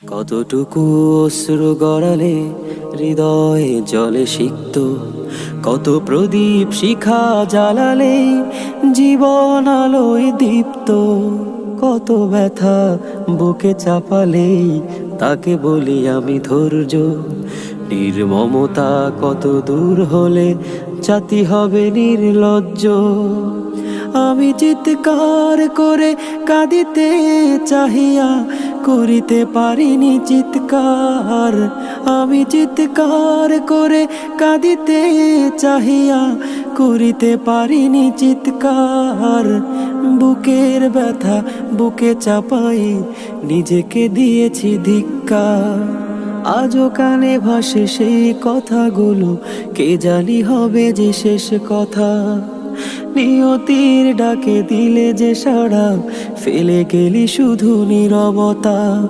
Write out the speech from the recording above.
কতটুকু অশ্রু গড়ালে হৃদয়ে জলে সিক্ত, কত প্রদীপ শিখা জ্বালালে জীবন আলোয় দীপ্ত, কত ব্যথা বুকে চাপালেই তাকে বলি আমি ধৈর্য। নির্মমতা কত দূর হলে জাতি হবে নির্লজ্জ। আমি চিৎকার করে কাঁদিতে চাহিয়া করিতে পারিনি চিৎকার। আমি চিৎকার করে কাঁদিতে চাহিয়া করিতে পারিনি চিৎকার। বুকের ব্যথা বুকে চাপাই নিজেকে দিয়েছি ধিক্কার। আজও কানে ভাসে সেই কথাগুলো, কে জানি হবে যে শেষ কথা। নিয়তির ডাকে দিলে যে সাড়া, ফেলে গেলি শুধু নীরবতা।